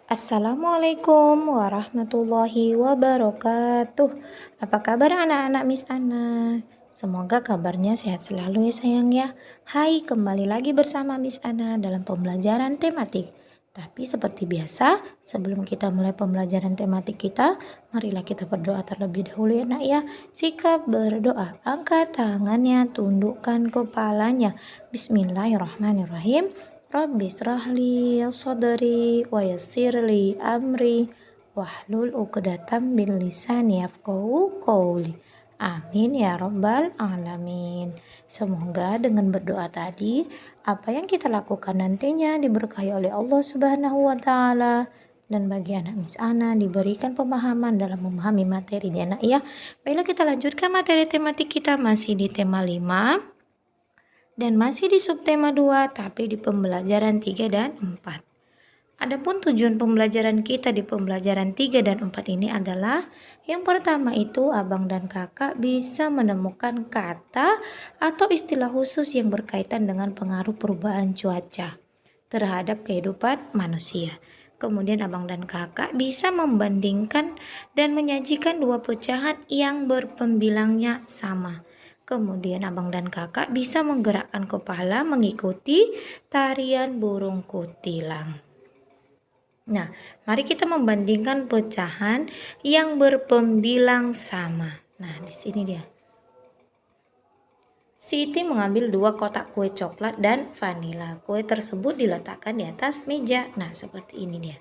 Assalamualaikum warahmatullahi wabarakatuh. Apa kabar anak-anak Miss Ana? Semoga kabarnya sehat selalu ya sayang ya. Hai, kembali lagi bersama Miss Ana dalam pembelajaran tematik. Tapi seperti biasa, sebelum kita mulai pembelajaran tematik kita, marilah kita berdoa terlebih dahulu ya nak ya. Sikap berdoa, angkat tangannya, tundukkan kepalanya. Bismillahirrahmanirrahim. Rabbi srahli sadri wa yassirli amri wahlul 'uqdatam min lisani yafqahu qawli. Amin ya rabbal alamin. Semoga dengan berdoa tadi, apa yang kita lakukan nantinya diberkahi oleh Allah Subhanahu wa taala, dan bagi anak Miss Ana diberikan pemahaman dalam memahami materi anak ya. Baiklah, kita lanjutkan materi tematik kita masih di tema 5 dan masih di subtema 2 tapi di pembelajaran 3 dan 4. Adapun tujuan pembelajaran kita di pembelajaran 3 dan 4 ini adalah yang pertama itu abang dan kakak bisa menemukan kata atau istilah khusus yang berkaitan dengan pengaruh perubahan cuaca terhadap kehidupan manusia. Kemudian abang dan kakak bisa membandingkan dan menyajikan dua pecahan yang berpembilangnya sama. Kemudian abang dan kakak bisa menggerakkan kepala mengikuti tarian burung kutilang. Nah, mari kita membandingkan pecahan yang berpembilang sama. Nah, di sini dia. Siti mengambil 2 kotak kue coklat dan vanila. Kue tersebut diletakkan di atas meja. Nah, seperti ini dia.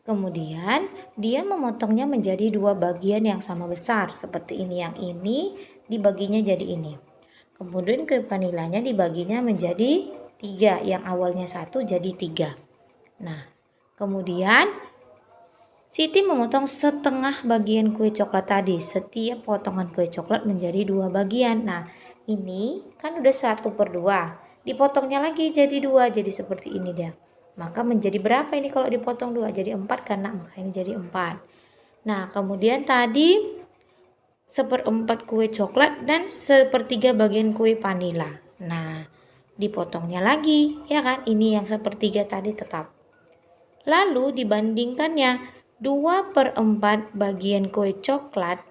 Kemudian dia memotongnya menjadi 2 bagian yang sama besar seperti ini. Yang ini dibaginya jadi ini. Kemudian kue vanilanya dibaginya menjadi 3. Yang awalnya 1 jadi 3. Nah, kemudian Siti memotong setengah bagian kue coklat tadi. Setiap potongan kue coklat menjadi 2 bagian. Nah, ini kan udah 1/2. Dipotongnya lagi jadi 2. Jadi seperti ini dia. Maka menjadi berapa ini kalau dipotong 2? Jadi 4 kan nak, maka ini jadi 4. Nah, kemudian tadi 1/4 kue coklat dan 1/3 bagian kue vanila. Nah, dipotongnya lagi, ya kan? Ini yang 1/3 tadi tetap. Lalu dibandingkannya 2/4 bagian kue coklat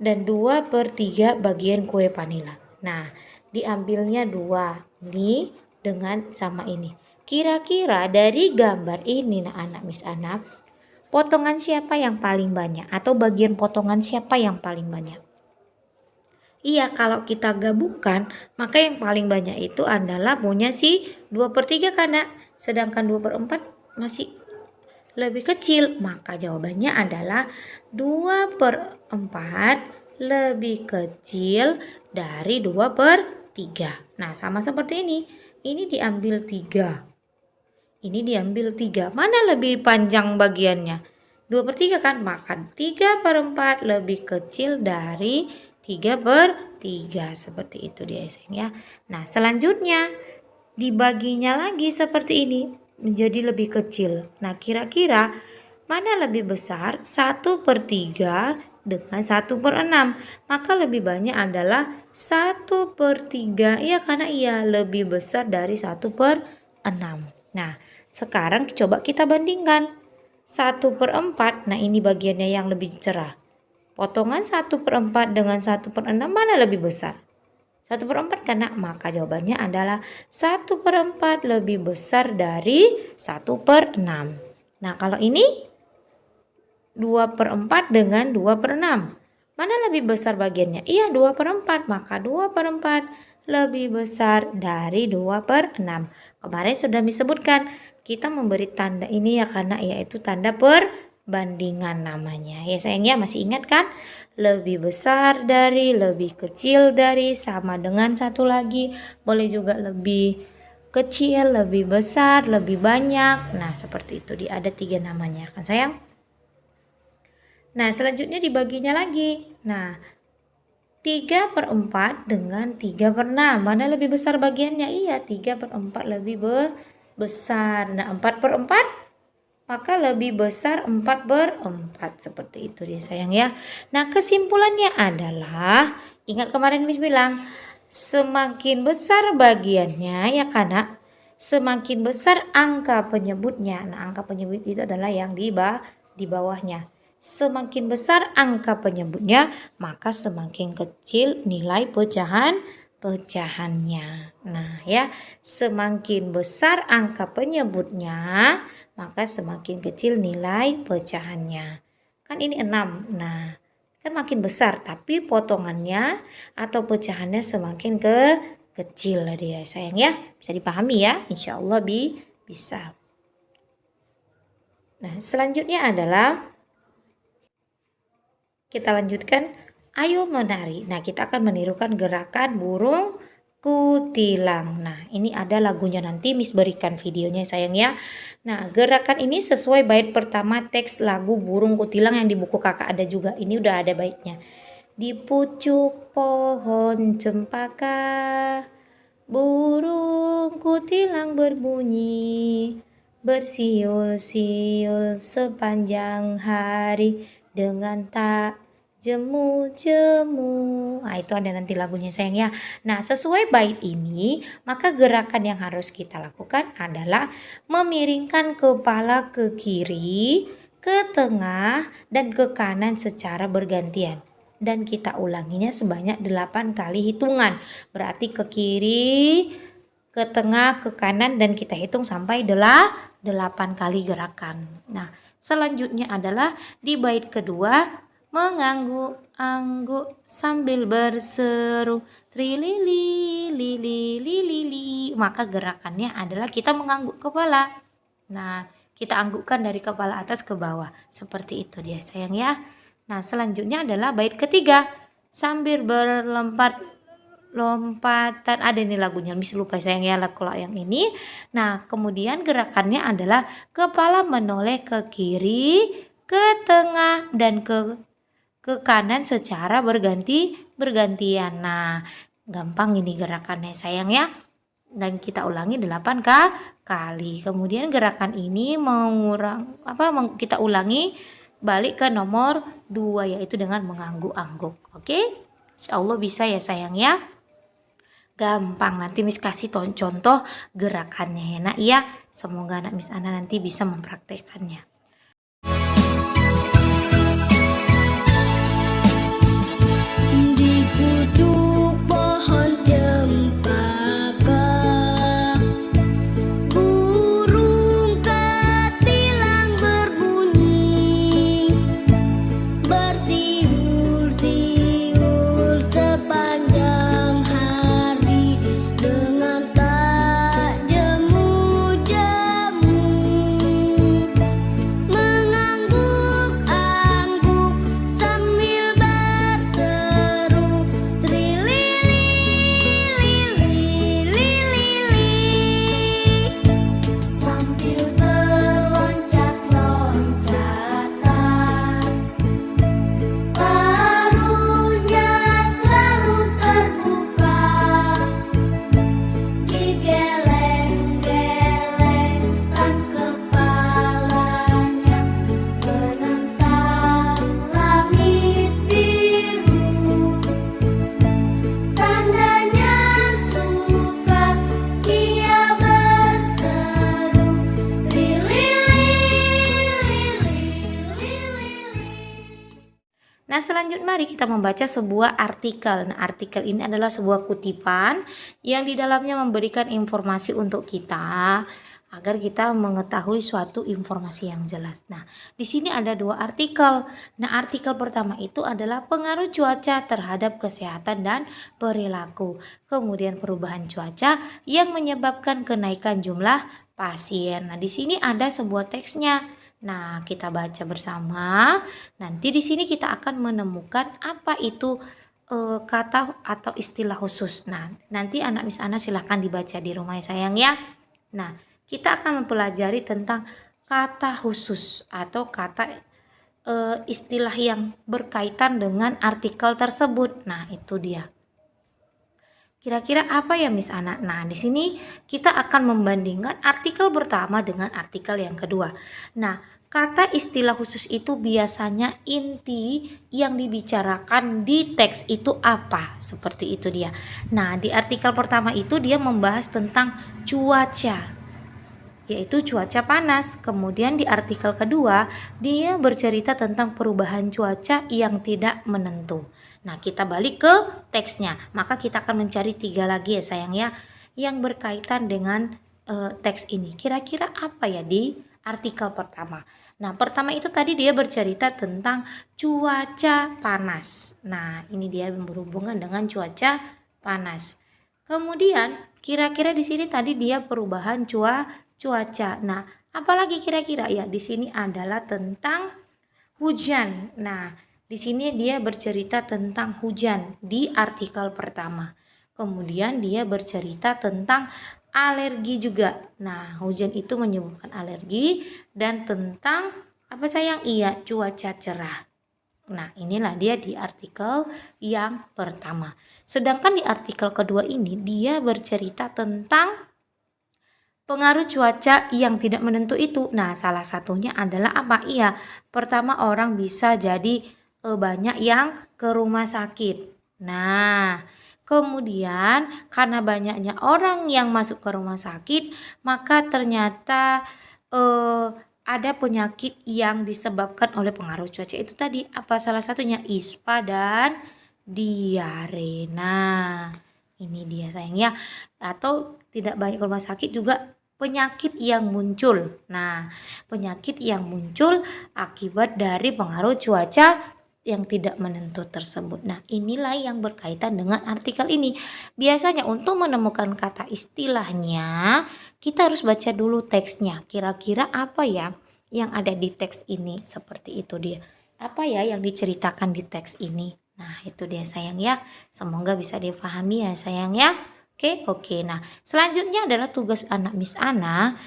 dan 2/3 bagian kue vanila. Nah, diambilnya 2 ini dengan sama ini. Kira-kira dari gambar ini nah anak Miss Ana, potongan siapa yang paling banyak atau bagian potongan siapa yang paling banyak? Iya, kalau kita gabungkan, maka yang paling banyak itu adalah punya si 2/3 karena sedangkan 2/4 masih lebih kecil. Maka jawabannya adalah 2/4 lebih kecil dari 2/3. Nah, sama seperti ini. Ini diambil 3. Ini diambil 3. Mana lebih panjang bagiannya? 2/3 kan? Maka 3/4 lebih kecil dari 3/3. Seperti itu dia ya. Nah, selanjutnya dibaginya lagi seperti ini menjadi lebih kecil. Nah, kira-kira mana lebih besar? 1/3 dengan 1/6. Maka lebih banyak adalah 1/3. Ya, karena ia lebih besar dari 1/6. Nah, sekarang coba kita bandingkan 1/4. Nah, ini bagiannya yang lebih cerah. Potongan 1/4 dengan 1/6 mana lebih besar? 1/4 karena maka jawabannya adalah 1/4 lebih besar dari 1/6. Nah, kalau ini 2/4 dengan 2/6. Mana lebih besar bagiannya? Iya, 2/4. Maka 2/4 lebih besar dari 2/6. Kemarin sudah disebutkan, kita memberi tanda ini ya karena yaitu tanda perbandingan namanya. Ya sayangnya masih ingat kan? Lebih besar dari, lebih kecil dari, sama dengan satu lagi. Boleh juga lebih kecil, lebih besar, lebih banyak. Nah, seperti itu. Dia ada 3 namanya kan sayang? Nah, selanjutnya dibaginya lagi. Nah, 3/4 dengan 3/6. Mana lebih besar bagiannya? Iya, 3/4 lebih besar. Nah, 4/4 maka lebih besar 4/4. Seperti itu dia sayang ya. Nah, kesimpulannya adalah, ingat kemarin Miss bilang, semakin besar bagiannya ya kan nak, Semakin besar angka penyebutnya. Nah, angka penyebut itu adalah yang di bawahnya. Semakin besar angka penyebutnya, maka semakin kecil nilai pecahannya. Nah, ya, semakin besar angka penyebutnya, maka semakin kecil nilai pecahannya. Kan ini 6. Nah, kan makin besar, tapi potongannya atau pecahannya semakin kecil lah dia sayang ya. Bisa dipahami ya, insya Allah bisa. Nah, selanjutnya adalah kita lanjutkan, ayo menari. Nah, kita akan menirukan gerakan burung kutilang. Nah, ini ada lagunya, nanti Miss berikan videonya sayang ya. Nah, gerakan ini sesuai bait pertama teks lagu burung kutilang yang di buku kakak ada juga. Ini udah ada baitnya. Di pucuk pohon cempaka, burung kutilang berbunyi, bersiul-siul sepanjang hari dengan tak jemu-jemu. Nah, itu ada nanti lagunya sayang ya. Nah, sesuai bait ini, maka gerakan yang harus kita lakukan adalah memiringkan kepala ke kiri, ke tengah, dan ke kanan secara bergantian. Dan kita ulanginya sebanyak 8 kali hitungan. Berarti ke kiri, ke tengah, ke kanan, dan kita hitung sampai 8 kali gerakan. Nah, selanjutnya adalah di bait kedua, mengangguk-angguk sambil berseru trilili lili lili. Maka gerakannya adalah kita mengangguk kepala. Nah, kita anggukkan dari kepala atas ke bawah. Seperti itu dia sayang ya. Nah, selanjutnya adalah bait ketiga, sambil lompatan, ada nih lagunya, Miss lupa sayang ya kalau yang ini. Nah, kemudian gerakannya adalah kepala menoleh ke kiri, ke tengah, dan ke kanan secara bergantian. Nah, gampang ini gerakannya sayang ya. Dan kita ulangi 8 kali. Kemudian gerakan ini kita ulangi balik ke nomor 2, yaitu dengan mengangguk-angguk. Oke? Insyaallah bisa ya sayang ya. Gampang, nanti Miss kasih contoh gerakannya ya nak ya. Semoga anak Miss Ana nanti bisa mempraktekannya. Di pucuk pohon cempaka, burung kutilang berbunyi, bersiul-siul sepanjang hari dengan tak jemu-jemu, mengangguk-angguk sambil berseru trilili-lili-lili, sambil berloncat-loncatan, barunya selalu terbuka, digeleng-gelengkan kepalanya menentang langit biru. Tandanya suka ia berseru Nah, selanjutnya mari kita membaca sebuah artikel. Nah, artikel ini adalah sebuah kutipan yang di dalamnya memberikan informasi untuk kita agar kita mengetahui suatu informasi yang jelas. Nah, di sini ada 2 artikel. Nah, artikel pertama itu adalah pengaruh cuaca terhadap kesehatan dan perilaku. Kemudian perubahan cuaca yang menyebabkan kenaikan jumlah pasien. Nah, di sini ada sebuah teksnya. Nah, kita baca bersama. Nanti di sini kita akan menemukan apa itu kata atau istilah khusus. Nah, nanti anak Miss Ana silahkan dibaca di rumah ya sayang ya. Nah, kita akan mempelajari tentang kata khusus atau kata istilah yang berkaitan dengan artikel tersebut. Nah, itu dia. Kira-kira apa ya Miss Ana? Nah, di sini kita akan membandingkan artikel pertama dengan artikel yang kedua. Nah, kata istilah khusus itu biasanya inti yang dibicarakan di teks itu apa? Seperti itu dia. Nah, di artikel pertama itu dia membahas tentang cuaca, yaitu cuaca panas. Kemudian di artikel kedua, dia bercerita tentang perubahan cuaca yang tidak menentu. Nah, kita balik ke teksnya. Maka kita akan mencari 3 lagi ya sayang ya, yang berkaitan dengan teks ini. Kira-kira apa ya di artikel pertama? Nah, pertama itu tadi dia bercerita tentang cuaca panas. Nah, ini dia berhubungan dengan cuaca panas. Kemudian, kira-kira di sini tadi dia perubahan cuaca. Nah, apalagi kira-kira ya di sini adalah tentang hujan. Nah, di sini dia bercerita tentang hujan di artikel pertama. Kemudian dia bercerita tentang alergi juga. Nah, hujan itu menyebabkan alergi dan tentang apa sayang? Iya, cuaca cerah. Nah, inilah dia di artikel yang pertama. Sedangkan di artikel kedua ini dia bercerita tentang pengaruh cuaca yang tidak menentu itu. Nah, salah satunya adalah apa? Iya, pertama orang bisa jadi banyak yang ke rumah sakit. Nah, kemudian karena banyaknya orang yang masuk ke rumah sakit, maka ternyata eh, ada penyakit yang disebabkan oleh pengaruh cuaca itu tadi. Apa salah satunya? ISPA dan diare. Nah, ini dia sayang ya. Atau tidak banyak ke rumah sakit juga penyakit yang muncul. Nah, penyakit yang muncul akibat dari pengaruh cuaca yang tidak menentu tersebut. Nah, inilah yang berkaitan dengan artikel ini. Biasanya untuk menemukan kata istilahnya, kita harus baca dulu teksnya. Kira-kira apa ya yang ada di teks ini? Seperti itu dia. Apa ya yang diceritakan di teks ini? Nah, itu dia sayang ya. Semoga bisa dipahami ya sayang ya. Oke. Nah, selanjutnya adalah tugas anak Miss Ana.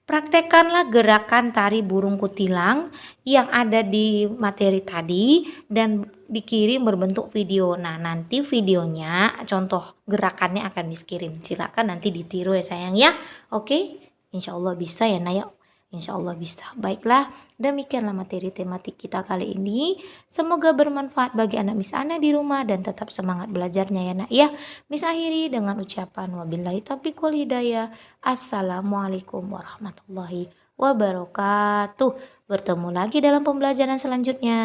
Praktekkanlah gerakan tari burung kutilang yang ada di materi tadi dan dikirim berbentuk video. Nah, nanti videonya, contoh gerakannya akan dikirim. Silakan nanti ditiru ya sayang ya. Oke, insya Allah bisa ya Naya. Insya Allah bisa. Baiklah, demikianlah materi tematik kita kali ini. Semoga bermanfaat bagi anak Miss Ana di rumah dan tetap semangat belajarnya ya nak ya. Miss akhiri dengan ucapan wabillahi taufiq wal hidayah. Assalamualaikum warahmatullahi wabarakatuh. Bertemu lagi dalam pembelajaran selanjutnya.